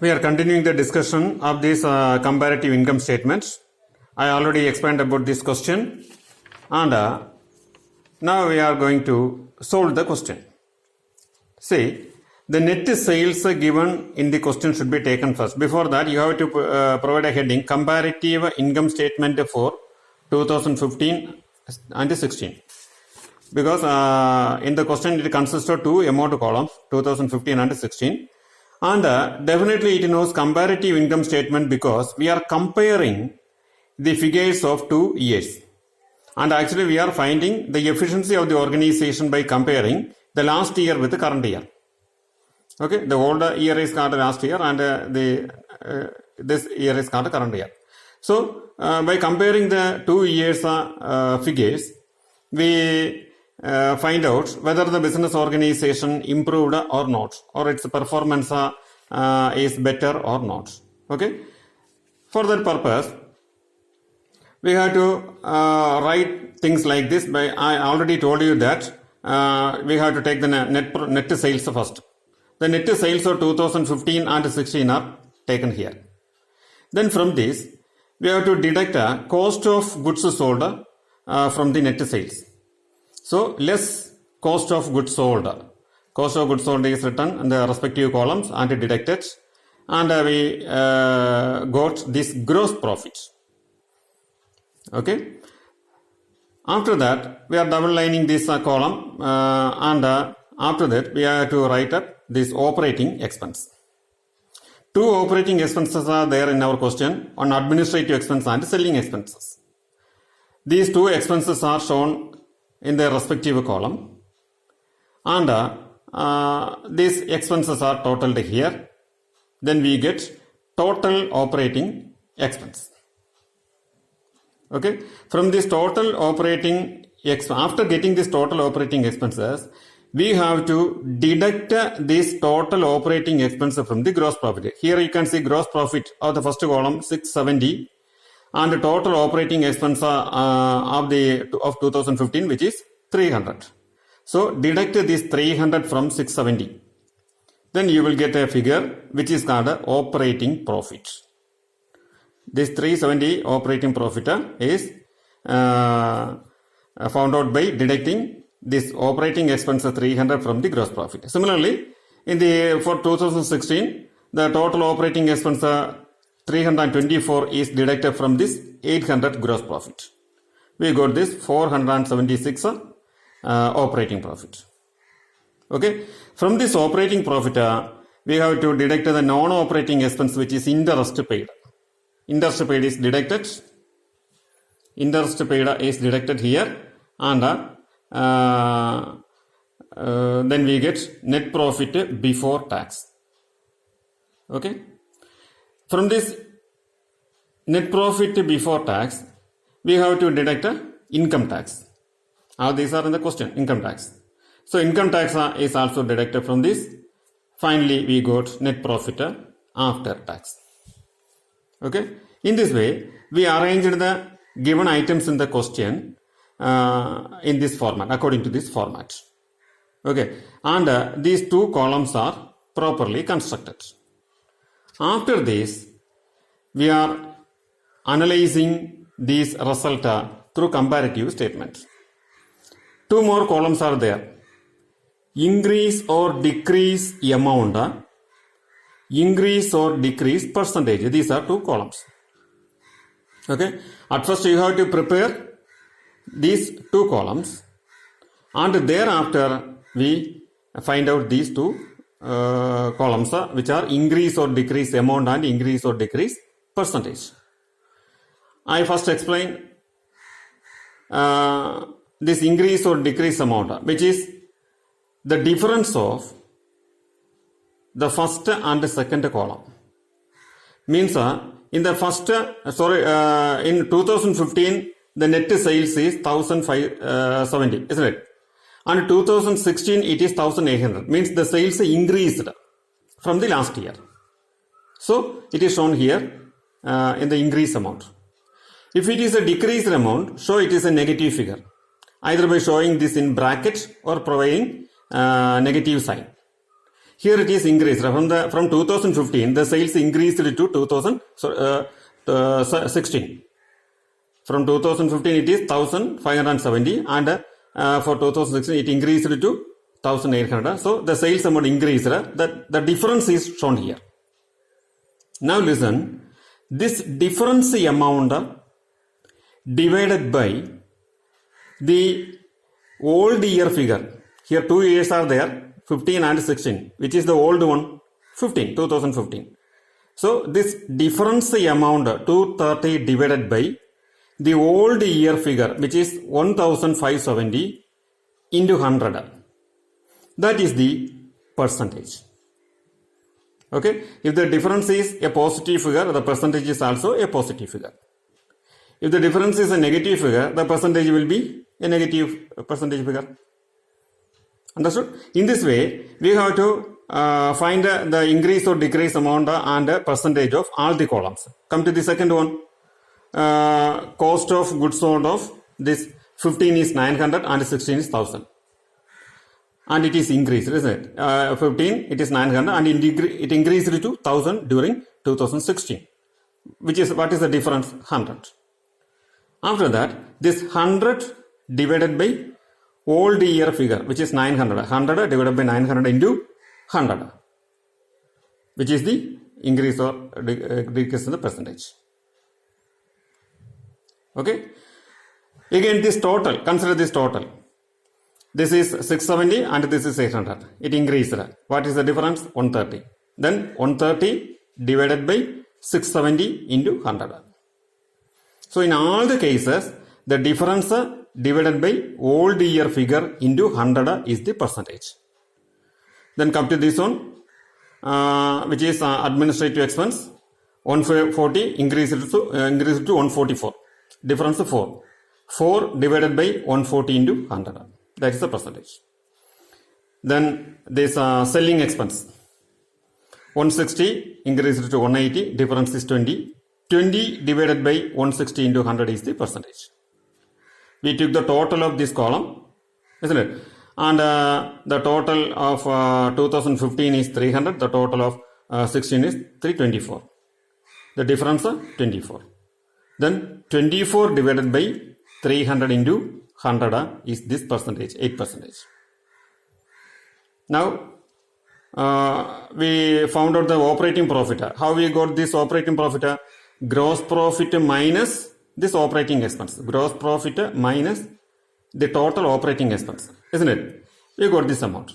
We are continuing the discussion of these comparative income statements. I already explained about this question, and now we are going to solve the question. See, the net sales given in the question should be taken first. Before that, you have to provide a heading comparative income statement for 2015 and 16. Because in the question it consists of two amount columns, 2015 and 16. And definitely it knows comparative income statement because we are comparing the figures of 2 years. And actually we are finding the efficiency of the organization by comparing the last year with the current year. Okay, the old year is called last year and this year is called current year. So by comparing the 2 years figures, we find out whether the business organization improved or not, or its performance is better or not. Okay, for that purpose we have to write things like this. I already told you that we have to take the net sales first. The net sales of 2015 and 16 are taken here. Then from this we have to deduct a cost of goods sold from the net sales. So less cost of goods sold. Cost of goods sold is written in the respective columns and deducted, and we got this gross profit. Okay. After that, we are double lining this column, and after that we have to write up this operating expense. Two operating expenses are there in our question, on administrative expense and selling expenses. These two expenses are shown in their respective column, and these expenses are totaled here. Then we get total operating expense. Okay, from this total operating after getting this total operating expenses, we have to deduct this total operating expense from the gross profit. Here you can see gross profit of the first column 670. And the total operating expense of 2015, which is 300. So deduct this 300 from 670. Then you will get a figure which is called operating profit. This 370 operating profit is found out by deducting this operating expense 300 from the gross profit. Similarly, for 2016, the total operating expense 324 is deducted from this 800 gross profit. We got this 476 operating profit. Okay. From this operating profit, we have to deduct the non-operating expense, which is interest paid. Interest paid is deducted. Interest paid is deducted here, and then we get net profit before tax. Okay. From this net profit before tax, we have to deduct income tax. All these are in the question, income tax. So income tax is also deducted from this. Finally, we got net profit after tax. Okay. In this way, we arranged the given items in the question in this format, according to this format. Okay. And these two columns are properly constructed. After this, we are analyzing this result through comparative statements. Two more columns are there. Increase or decrease amount, increase or decrease percentage. These are two columns. Okay. At first you have to prepare these two columns, and thereafter we find out these two columns which are increase or decrease amount and increase or decrease percentage. I first explain this increase or decrease amount, which is the difference of the first and second column. Means in the first, in 2015 the net sales is 1570, isn't it? And 2016 it is 1800, means the sales increased from the last year. So it is shown here in the increase amount. If it is a decreased amount, so it is a negative figure, either by showing this in bracket or providing negative sign. Here it is increased. From 2015, the sales increased to 2016. From 2015, it is 1,570, and for 2016, it increased to 1,800. So the sales amount increased. The difference is shown here. Now listen, this difference amount divided by the old year figure. Here 2 years are there, 15 and 16, which is the old one, 2015. So this difference amount 230 divided by the old year figure, which is 1,570 into 100. That is the percentage. Okay, if the difference is a positive figure, the percentage is also a positive figure. If the difference is a negative figure, the percentage will be a negative percentage figure. Understood? In this way, we have to find the increase or decrease amount and percentage of all the columns. Come to the second one. Cost of goods sold of this 15 is 900 and 16 is 1000. And it is increased, isn't it? 15, it is 900 and it increased to 1000 during 2016. What is the difference? 100. After that, this 100 divided by old year figure, which is 900. 100 divided by 900 into 100, which is the increase or decrease in the percentage. Okay. Again, this total, consider this total. This is 670 and this is 800. It increased. What is the difference? 130. Then 130 divided by 670 into 100. So in all the cases, the difference divided by old year figure into 100 is the percentage. Then come to this one, which is administrative expense. 140 increased to 144. Difference 4. 4 divided by 140 into 100. That is the percentage. Then this selling expense. 160 increased to 180. Difference is 20. 20 divided by 160 into 100 is the percentage. We took the total of this column, isn't it? And the total of 2015 is 300. The total of 16 is 324. The difference 24. Then 24 divided by 300 into 100 is this percentage, 8%. Now, we found out the operating profit. How we got this operating profit? Gross profit minus this operating expense. Gross profit minus the total operating expense, isn't it? We got this amount.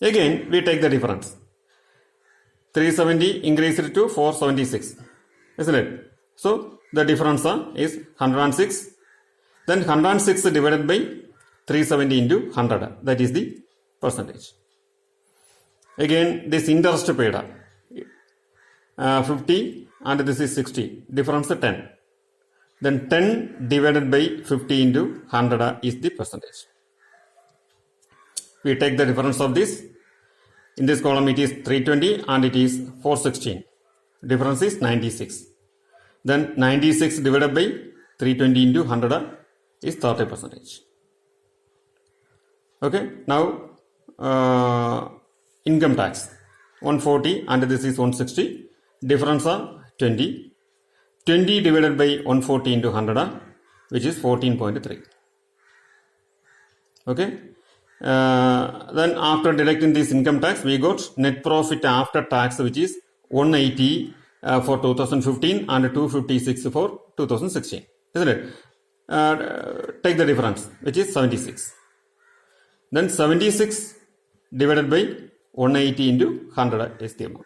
Again, we take the difference. 370 increased to 476, isn't it? So, the difference is 106. Then 106 divided by 370 into 100. That is the percentage. Again, this interest paid 50 and this is 60. Difference 10. Then 10 divided by 50 into 100 is the percentage. We take the difference of this. In this column it is 320 and it is 416. Difference is 96. Then 96 divided by 320 into 100 is 30%. Okay. Now income tax 140 and this is 160. Difference are 20. 20 divided by 140 into 100, which is 14.3. Okay. Then after deducting this income tax, we got net profit after tax, which is 180 for 2015 and 256 for 2016. Isn't it? Take the difference, which is 76. Then 76 divided by 180 into 100 is the amount.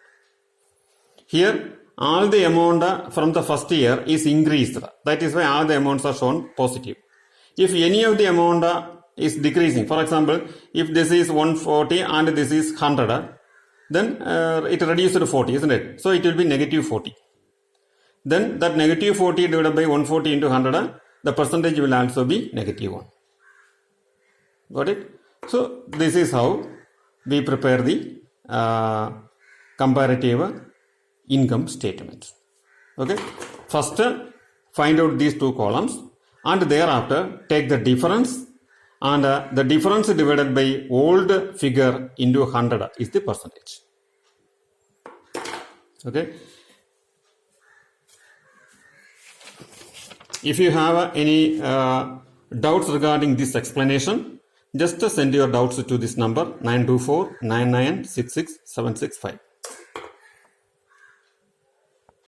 Here, all the amount from the first year is increased. That is why all the amounts are shown positive. If any of the amount is decreasing, for example, if this is 140 and this is 100, then it reduces to 40, isn't it? So it will be negative 40. Then that negative 40 divided by 140 into 100, the percentage will also be negative 1. Got it? So this is how we prepare the comparative income statement. Okay. First, find out these two columns and thereafter take the difference, and the difference divided by old figure into 100 is the percentage. Okay. If you have any doubts regarding this explanation, just send your doubts to this number 924 9966 765.